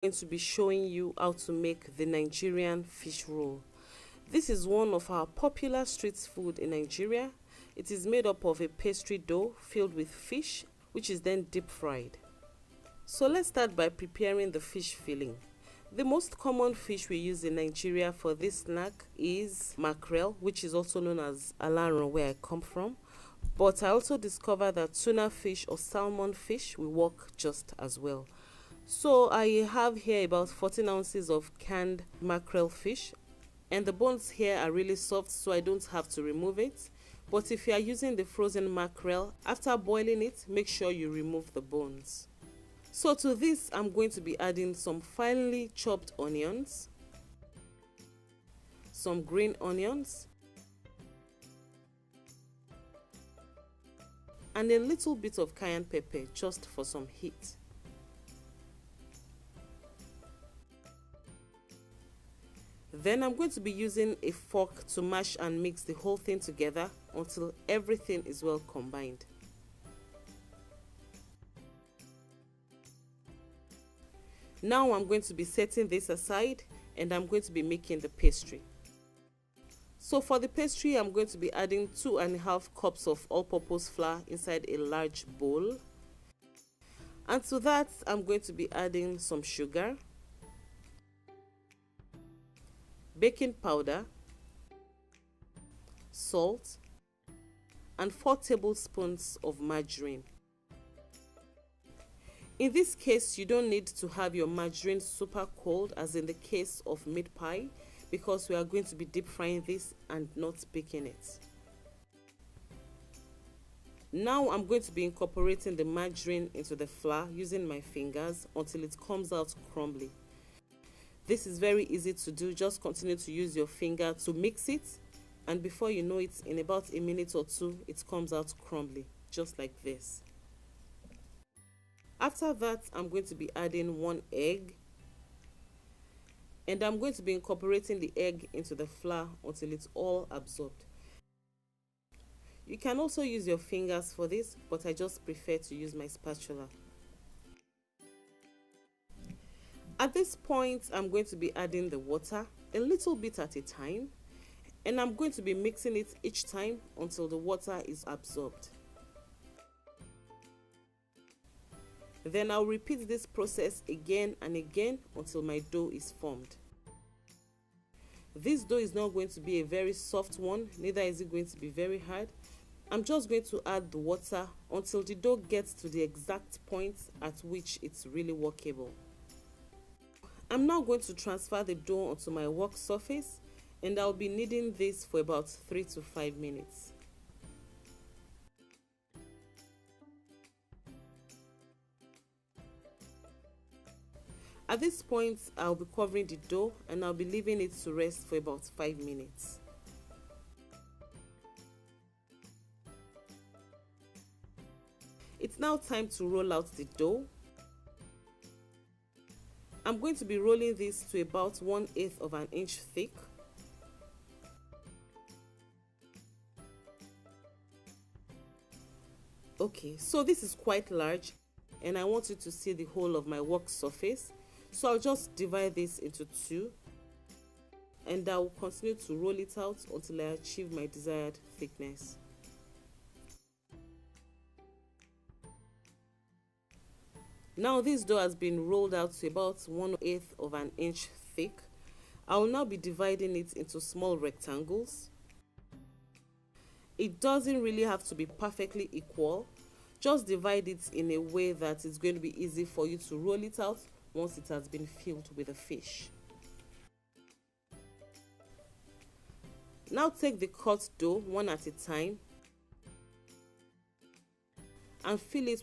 Going to be showing you how to make the Nigerian fish roll. This is one of our popular street food in Nigeria. It is made up of a pastry dough filled with fish, which is then deep fried. So let's start by preparing the fish filling. The most common fish we use in Nigeria for this snack is mackerel, which is also known as alaron where I come from. But I also discovered that tuna fish or salmon fish will work just as well. So I have here about 14 ounces of canned mackerel fish, and the bones here are really soft, so I don't have to remove it. But if you are using the frozen mackerel, after boiling it, make sure you remove the bones. So to this, I'm going to be adding some finely chopped onions, some green onions, and a little bit of cayenne pepper just for some heat. Then I'm going to be using a fork to mash and mix the whole thing together until everything is well combined. Now I'm going to be setting this aside and I'm going to be making the pastry. So for the pastry, I'm going to be adding 2.5 cups of all-purpose flour inside a large bowl. And to that, I'm going to be adding some sugar, baking powder, salt, and 4 tablespoons of margarine. In this case, you don't need to have your margarine super cold as in the case of meat pie, because we are going to be deep frying this and not baking it. Now I'm going to be incorporating the margarine into the flour using my fingers until it comes out crumbly. This is very easy to do. Just continue to use your finger to mix it, and before you know it, in about a minute or two, it comes out crumbly, just like this. After that, I'm going to be adding 1 egg, and I'm going to be incorporating the egg into the flour until it's all absorbed. You can also use your fingers for this, but I just prefer to use my spatula. At this point, I'm going to be adding the water a little bit at a time, and I'm going to be mixing it each time until the water is absorbed. Then I'll repeat this process again and again until my dough is formed. This dough is not going to be a very soft one, neither is it going to be very hard. I'm just going to add the water until the dough gets to the exact point at which it's really workable. I'm now going to transfer the dough onto my work surface, and I'll be kneading this for about 3 to 5 minutes. At this point, I'll be covering the dough and I'll be leaving it to rest for about 5 minutes. It's now time to roll out the dough. I'm going to be rolling this to about 1/8 of an inch thick. Okay, so this is quite large and I want you to see the whole of my work surface. So I'll just divide this into 2 and I will continue to roll it out until I achieve my desired thickness. Now this dough has been rolled out to about 1/8 of an inch thick. I will now be dividing it into small rectangles. It doesn't really have to be perfectly equal. Just divide it in a way that it's going to be easy for you to roll it out once it has been filled with the fish. Now take the cut dough one at a time and fill it